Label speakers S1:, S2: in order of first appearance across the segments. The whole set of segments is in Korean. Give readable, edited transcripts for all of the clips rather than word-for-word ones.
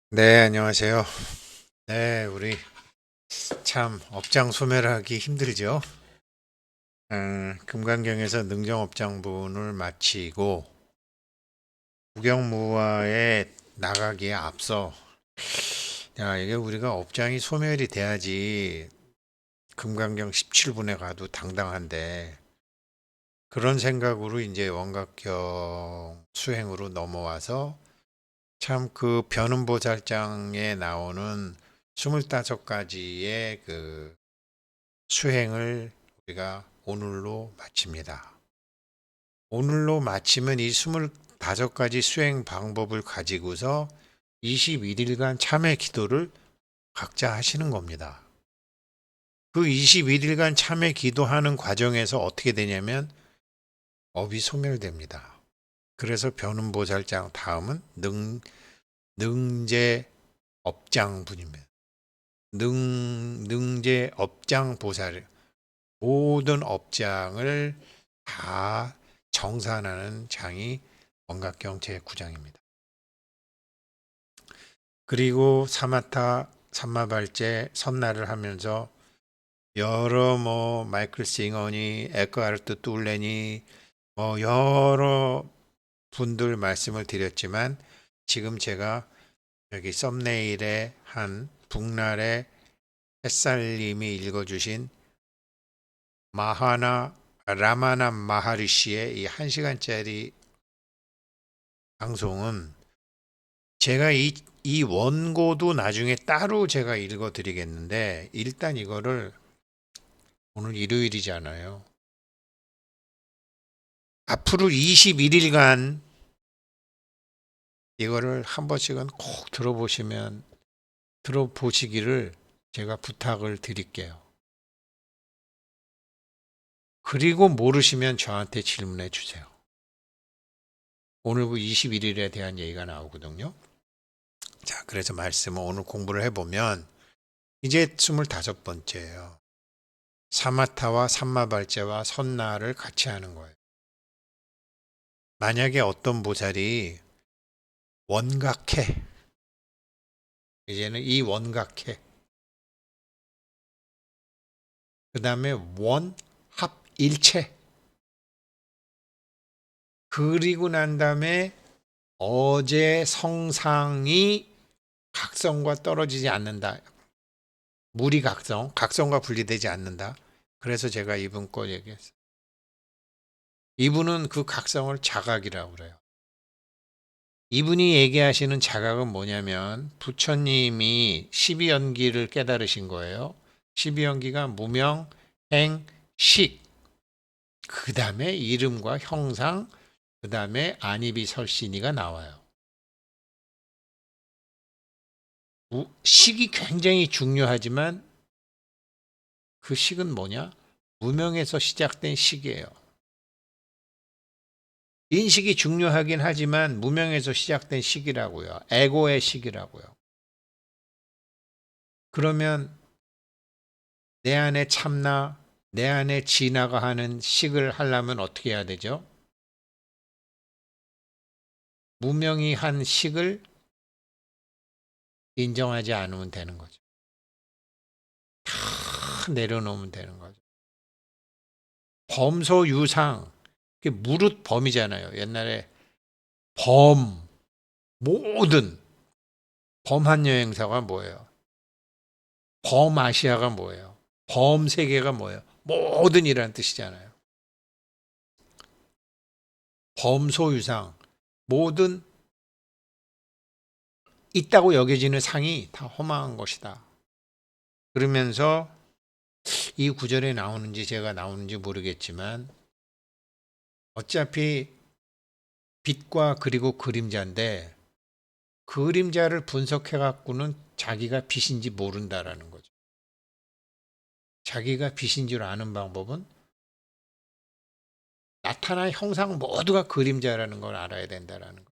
S1: 네, 안녕하세요. 네, 우리 참 업장 소멸하기 힘들죠. 금강경에서 능정업장분을 마치고 국영무화에 나가기에 앞서, 야, 이게 우리가 업장이 소멸이 돼야지 금강경 17분에 가도 당당한데, 그런 생각으로 이제 원각경 수행으로 넘어와서 참 그 변음보살장에 나오는 25가지의 그 수행을 우리가 오늘로 마칩니다. 오늘로 마치면 이 25가지 수행 방법을 가지고서 21일간 참회 기도를 각자 하시는 겁니다. 그 21일간 참회 기도하는 과정에서 어떻게 되냐면 업이 소멸됩니다. 그래서 변음보살장 다음은 능제 업장분입니다. 능제 업장 보살, 모든 업장을 다 정산하는 장이 원각경 제9장입니다. 그리고 사마타, 삼마발제, 선날을 하면서 여러 마이클 싱어니, 에크하르트 툴레니 여러 분들 말씀을 드렸지만 지금 제가 여기 썸네일에 한 북날의 햇살님이 읽어주신 마하나 라마나 마하리시의 이 1시간짜리 방송은 제가 이 원고도 나중에 따로 제가 읽어 드리겠는데 일단 이거를 오늘 일요일이잖아요. 앞으로 21일간 이거를 한 번씩은 꼭 들어보시기를 제가 부탁을 드릴게요. 그리고 모르시면 저한테 질문해 주세요. 오늘 그 21일에 대한 얘기가 나오거든요. 자, 그래서 말씀을 오늘 공부를 해보면 이제 25번째예요. 사마타와 삼마발제와 선나를 같이 하는 거예요. 만약에 어떤 보살이 원각해, 이제는 이 원각해, 그 다음에 원합일체, 그리고 난 다음에 어제 성상이 각성과 떨어지지 않는다. 무리 각성과 분리되지 않는다. 그래서 제가 이분 거 얘기했어요. 이분은 그 각성을 자각이라고 그래요. 이분이 얘기하시는 자각은 뭐냐면 부처님이 12연기를 깨달으신 거예요. 12연기가 무명, 행, 식, 그 다음에 이름과 형상, 그 다음에 안이비 설신이가 나와요. 식이 굉장히 중요하지만 그 식은 뭐냐? 무명에서 시작된 식이에요. 인식이 중요하긴 하지만 무명에서 시작된 식이라고요. 에고의 식이라고요. 그러면 내 안에 참나, 내 안에 진화가 하는 식을 하려면 어떻게 해야 되죠? 무명이 한 식을 인정하지 않으면 되는 거죠. 다 내려놓으면 되는 거죠. 범소유상, 그게 무릇 범이잖아요. 옛날에 범, 모든 범한 여행사가 뭐예요? 범아시아가 뭐예요? 범세계가 뭐예요? 모든이라는 뜻이잖아요. 범소유상, 모든 있다고 여겨지는 상이 다 허망한 것이다. 그러면서 이 구절에 나오는지 제가 나오는지 모르겠지만 어차피 빛과 그리고 그림자인데 그림자를 분석해 갖고는 자기가 빛인지 모른다라는 거죠. 자기가 빛인 줄 아는 방법은 나타난 형상 모두가 그림자라는 걸 알아야 된다라는 거.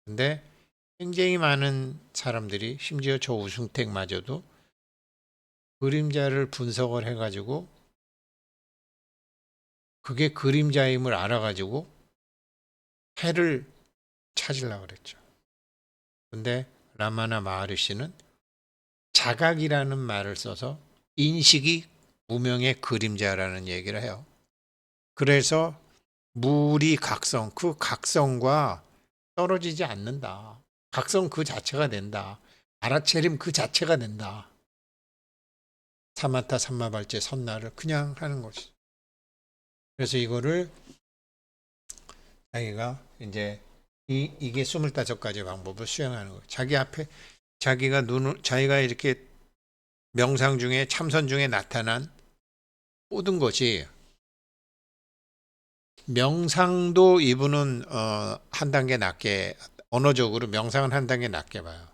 S1: 근데 굉장히 많은 사람들이 심지어 저 우승택마저도 그림자를 분석을 해가지고 그게 그림자임을 알아가지고 해를 찾으려고 그랬죠. 근데 라마나 마하르시는 자각이라는 말을 써서 인식이 무명의 그림자라는 얘기를 해요. 그래서 무리 각성, 그 각성과 떨어지지 않는다. 각성 그 자체가 된다. 알아차림 그 자체가 된다. 사마타 삼마발제 선나를 그냥 하는 것이. 그래서 이거를 자기가 이제 이게 25가지 방법을 수행하는 거예요. 자기 앞에 자기가 이렇게 명상 중에 참선 중에 나타난 모든 것이 명상도 이분은 한 단계 낮게 언어적으로 명상은 한 단계 낮게 봐요.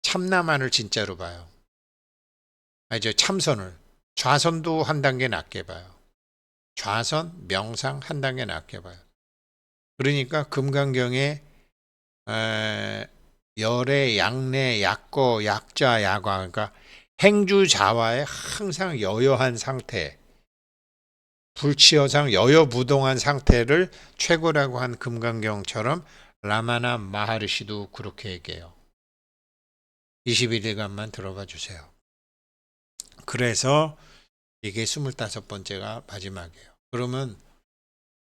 S1: 참나만을 진짜로 봐요. 아니죠. 참선을 좌선도 한 단계 낮게 봐요. 좌선 명상 한 단계 낮게 봐요. 그러니까 금강경에 열애, 약내, 약거, 약자, 약화 그러니까 행주자와의 항상 여여한 상태 불치여상 여여부동한 상태를 최고라고 한 금강경처럼 라마나 마하르시도 그렇게 얘기해요. 21일간만 들어봐 주세요. 그래서 이게 25번째가 마지막이에요. 그러면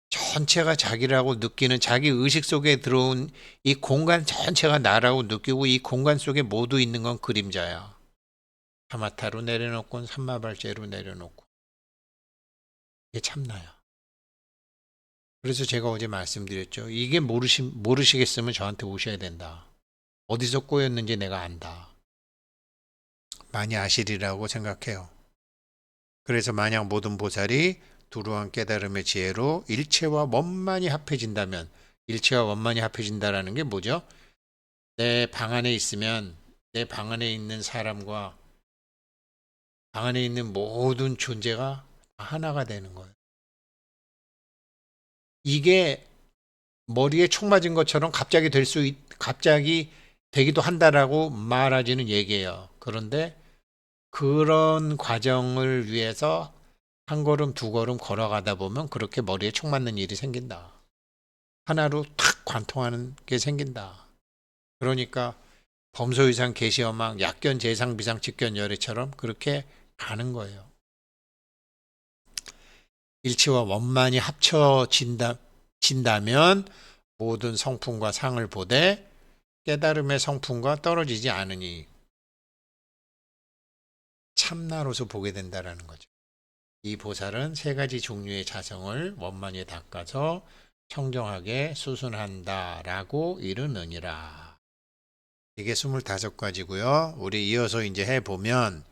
S1: 전체가 자기라고 느끼는 자기 의식 속에 들어온 이 공간 전체가 나라고 느끼고 이 공간 속에 모두 있는 건 그림자야. 사마타로 내려놓고 삼마발제로 내려놓고 이게 참나야. 그래서 제가 어제 말씀드렸죠. 이게 모르시겠으면 저한테 오셔야 된다. 어디서 꼬였는지 내가 안다. 많이 아시리라고 생각해요. 그래서 만약 모든 보살이 두루한 깨달음의 지혜로 일체와 원만히 합해진다면 일체와 원만히 합해진다라는 게 뭐죠? 내 방 안에 있으면 내 방 안에 있는 사람과 방 안에 있는 모든 존재가 하나가 되는 거예요. 이게 머리에 총 맞은 것처럼 갑자기 되기도 한다라고 말하지는 얘기해요. 그런데 그런 과정을 위해서 한 걸음 두 걸음 걸어가다 보면 그렇게 머리에 총 맞는 일이 생긴다. 하나로 탁 관통하는 게 생긴다. 그러니까 범소이상 계시어망 약견 재상 비상 직견 열애처럼 그렇게 가는 거예요. 일체와 원만히 합쳐진다면 모든 성품과 상을 보되 깨달음의 성품과 떨어지지 않으니 참나로서 보게 된다라는 거죠. 이 보살은 세 가지 종류의 자성을 원만히 닦아서 청정하게 수순한다라고 이르느니라. 이게 25가지고요. 우리 이어서 이제 해보면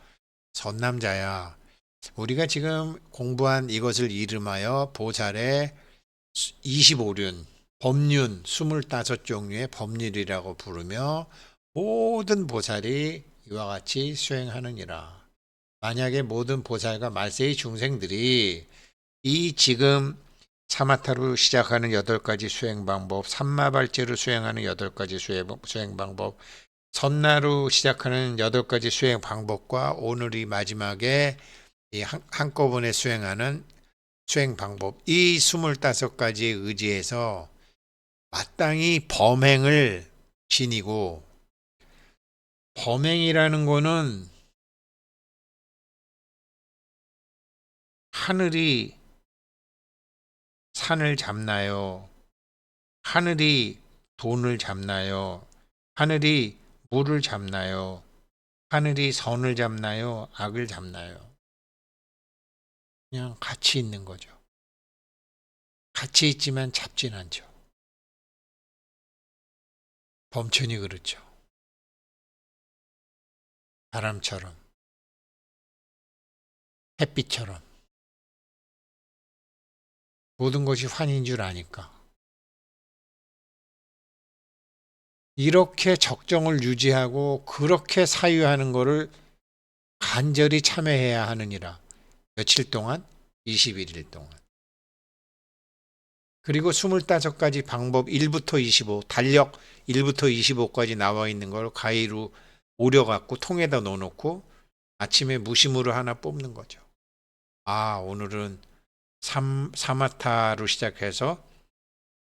S1: 선남자야. 우리가 지금 공부한 이것을 이름하여 보살의 25륜, 법륜 25종류의 법률이라고 부르며 모든 보살이 이와 같이 수행하느니라. 만약에 모든 보살과 말세의 중생들이 이 지금 사마타로 시작하는 8가지 수행 방법, 삼마발제로 수행하는 8가지 수행 방법, 선나로 시작하는 8가지 수행 방법과 오늘이 마지막에 이 한꺼번에 수행하는 수행 방법, 이 25가지의 의지에서 마땅히 범행을 지니고, 범행이라는 거는 하늘이 산을 잡나요? 하늘이 돈을 잡나요? 하늘이 물을 잡나요? 하늘이 선을 잡나요? 악을 잡나요? 그냥 같이 있는 거죠. 같이 있지만 잡진 않죠. 범천이 그렇죠. 바람처럼, 햇빛처럼. 모든 것이 환인 줄 아니까. 이렇게 적정을 유지하고 그렇게 사유하는 것을 간절히 참여해야 하느니라. 며칠 동안? 21일 동안. 그리고 25가지 방법 1부터 25, 달력 1부터 25까지 나와 있는 걸 가위로 오려갖고 통에다 넣어놓고 아침에 무심으로 하나 뽑는 거죠. 아, 오늘은 사마타로 시작해서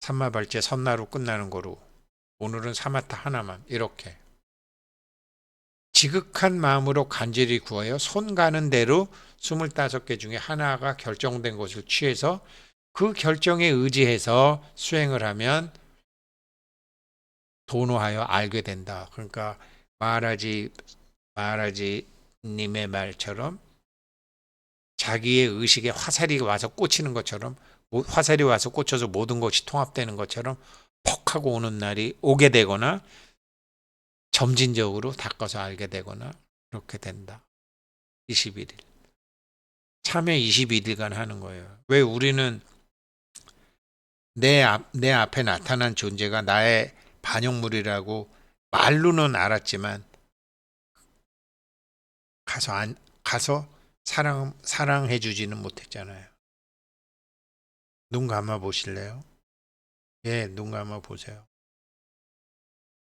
S1: 삼마발제 선나로 끝나는 거로 오늘은 사마타 하나만 이렇게 지극한 마음으로 간절히 구하여 손 가는 대로 25개 중에 하나가 결정된 것을 취해서 그 결정에 의지해서 수행을 하면 도노하여 알게 된다. 그러니까 마하라지 님의 말처럼 자기의 의식에 화살이 와서 꽂히는 것처럼, 화살이 와서 꽂혀서 모든 것이 통합되는 것처럼 퍽 하고 오는 날이 오게 되거나 점진적으로 닦아서 알게 되거나 그렇게 된다. 21일. 참여 21일간 하는 거예요. 왜 우리는 내 앞에 나타난 존재가 나의 반영물이라고 말로는 알았지만 가서 사랑해 주지는 못했잖아요. 눈 감아 보실래요? 예, 눈 감아 보세요.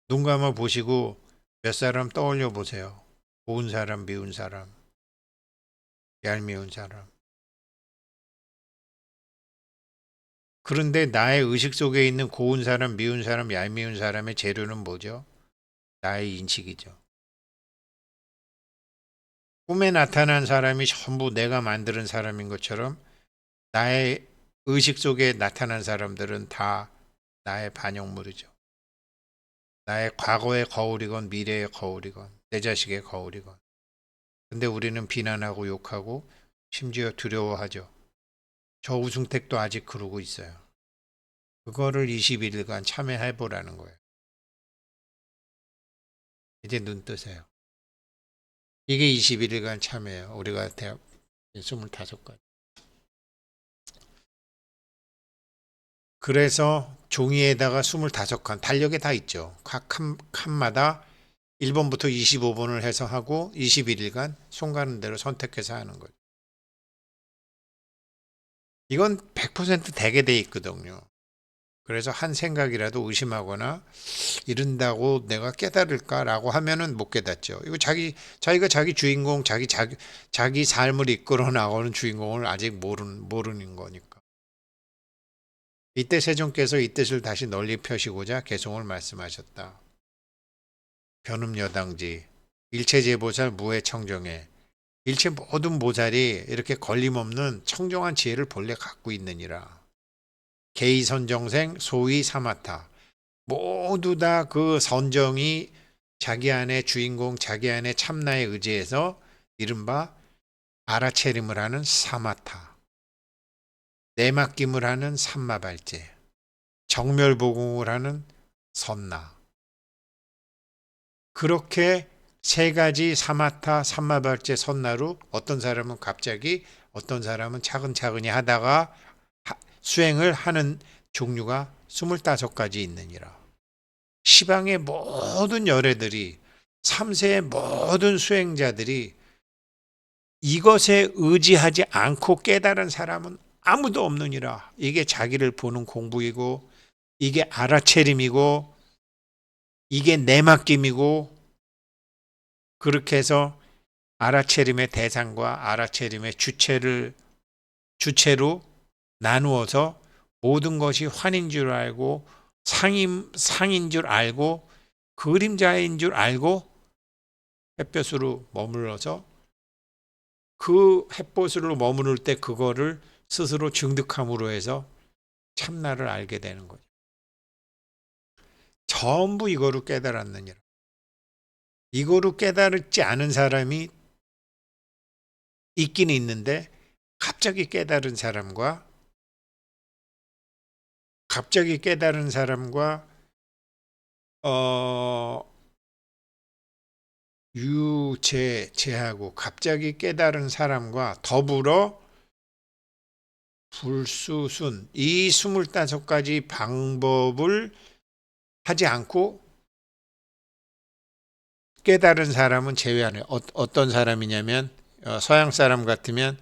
S1: 눈 감아 보시고 몇 사람 떠올려 보세요. 고운 사람, 미운 사람, 얄미운 사람. 그런데 나의 의식 속에 있는 고운 사람, 미운 사람, 얄미운 사람의 재료는 뭐죠? 나의 인식이죠. 꿈에 나타난 사람이 전부 내가 만드는 사람인 것처럼 나의 의식 속에 나타난 사람들은 다 나의 반영물이죠. 나의 과거의 거울이건 미래의 거울이건 내 자식의 거울이건. 근데 우리는 비난하고 욕하고 심지어 두려워하죠. 저 우승택도 아직 그러고 있어요. 그거를 21일간 참여해보라는 거예요. 이제 눈 뜨세요. 이게 21일간 참여예요. 우리가 대학 25가지. 그래서 종이에다가 25칸, 달력에 다 있죠. 각 칸마다 1번부터 25번을 해서 하고 21일간 손 가는 대로 선택해서 하는 거죠. 이건 100% 되게 돼 있거든요. 그래서 한 생각이라도 의심하거나 이른다고 내가 깨달을까라고 하면은 못 깨닫죠. 이거 자기가 자기 주인공, 자기 삶을 이끌어 나가는 주인공을 아직 모르는 거니까. 이때 세존께서 이 뜻을 다시 널리 펴시고자 개송을 말씀하셨다. 변음여당지, 일체제보살 무해청정해. 일체 모든 보살이 이렇게 걸림없는 청정한 지혜를 본래 갖고 있느니라. 개의선정생 소위 사마타. 모두 다 그 선정이 자기 안에 주인공, 자기 안에 참나에 의지해서 이른바 알아채림을 하는 사마타, 내맡김을 하는 삼마발제, 정멸보공을 하는 선나. 그렇게 세 가지 사마타, 삼마발제, 선나로 어떤 사람은 갑자기, 어떤 사람은 차근차근히 하다가 수행을 하는 종류가 25가지 있느니라. 시방의 모든 열애들이, 3세의 모든 수행자들이 이것에 의지하지 않고 깨달은 사람은 아무도 없느니라. 이게 자기를 보는 공부이고, 이게 알아채림이고, 이게 내맡김이고, 그렇게 해서 알아채림의 대상과 알아채림의 주체로 나누어서 모든 것이 환인 줄 알고, 상인 줄 알고, 그림자인 줄 알고, 햇볕으로 머물러서 그 햇볕으로 머무를 때 그거를 스스로 증득함으로 해서 참나를 알게 되는 거죠. 전부 이거로 깨달았느니라. 이거로 깨달지 않은 사람이 있긴 있는데 갑자기 깨달은 사람과 제하고 갑자기 깨달은 사람과 더불어 불수순 이 25가지 방법을 하지 않고 깨달은 사람은 제외하네요. 어떤 사람이냐면 서양 사람 같으면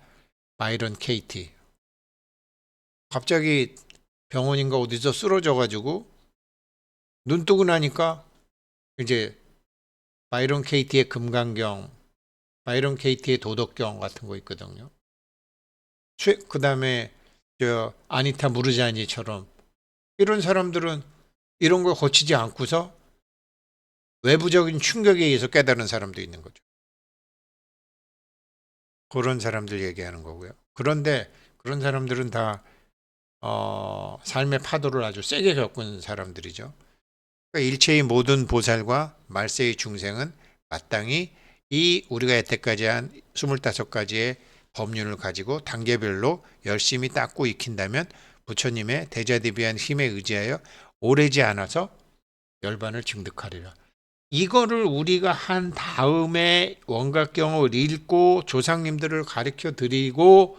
S1: 바이런 케이티. 갑자기 병원인가 어디서 쓰러져가지고 눈 뜨고 나니까 이제 바이런 케이티의 금강경, 바이런 케이티의 도덕경 같은 거 있거든요. 그 다음에 아니타 무르자니처럼 이런 사람들은 이런 걸 거치지 않고서 외부적인 충격에 의해서 깨달은 사람도 있는 거죠. 그런 사람들 얘기하는 거고요. 그런데 그런 사람들은 다 삶의 파도를 아주 세게 겪은 사람들이죠. 그러니까 일체의 모든 보살과 말세의 중생은 마땅히 이 우리가 여태까지 한 25가지의 법륜을 가지고 단계별로 열심히 닦고 익힌다면 부처님의 대자대비한 힘에 의지하여 오래지 않아서 열반을 증득하리라. 이거를 우리가 한 다음에 원각경을 읽고 조상님들을 가르쳐 드리고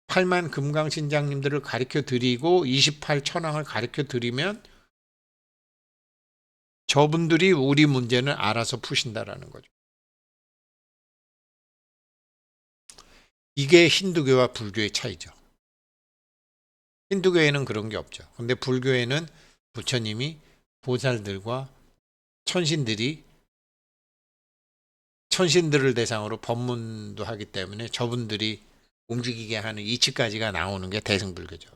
S1: 팔만 금강신장님들을 가르쳐 드리고 28천왕을 가르쳐 드리면 저분들이 우리 문제는 알아서 푸신다라는 거죠. 이게 힌두교와 불교의 차이죠. 힌두교에는 그런 게 없죠. 근데 불교에는 부처님이 보살들과 천신들을 대상으로 법문도 하기 때문에 저분들이 움직이게 하는 이치까지가 나오는 게 대승불교죠.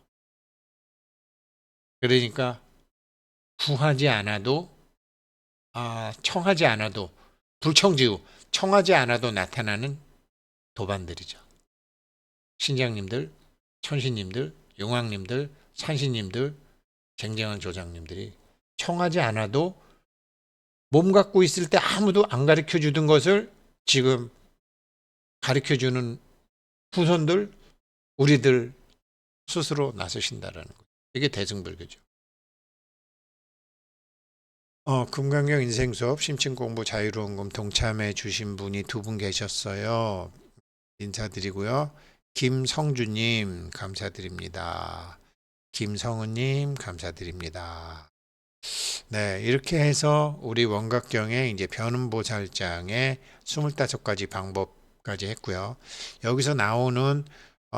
S1: 그러니까 구하지 않아도 청하지 않아도 불청지우 청하지 않아도 나타나는 도반들이죠. 신장님들, 천신님들, 용왕님들, 산신님들, 쟁쟁한 조장님들이 청하지 않아도 몸 갖고 있을 때 아무도 안 가르쳐 주던 것을 지금 가르쳐 주는 후손들, 우리들 스스로 나서신다라는 거죠. 이게 대승불교죠. 금강경 인생수업 심층공부 자유로운금 동참해 주신 분이 2분 계셨어요. 인사드리고요. 김성주님 감사드립니다. 김성우님 감사드립니다. 네, 이렇게 해서 우리 원각경의 이제 변음보살장의 25가지 방법까지 했고요. 여기서 나오는 그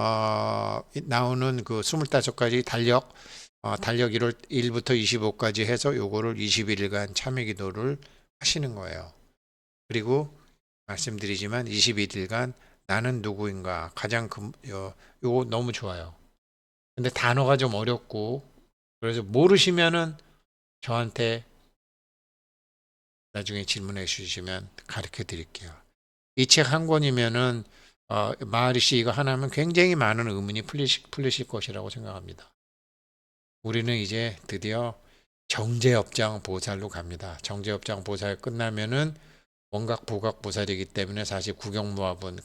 S1: 25가지 달력 1부터 25까지 해서 요거를 21일간 참회기도를 하시는 거예요. 그리고 말씀드리지만 21일간 나는 누구인가 요거 너무 좋아요. 근데 단어가 좀 어렵고 그래서 모르시면은 저한테 나중에 질문해 주시면 가르쳐 드릴게요. 이 책 한 권이면은 마하리시 이거 하나면 굉장히 많은 의문이 풀리실 것이라고 생각합니다. 우리는 이제 드디어 정제업장 보살로 갑니다. 정제업장 보살 끝나면은 원각 보각 보살이기 때문에 사실 구경모합은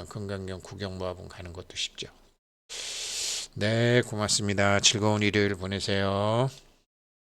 S1: 금강경 구경모합은 가는 것도 쉽죠. 네, 고맙습니다. 즐거운 일요일 보내세요.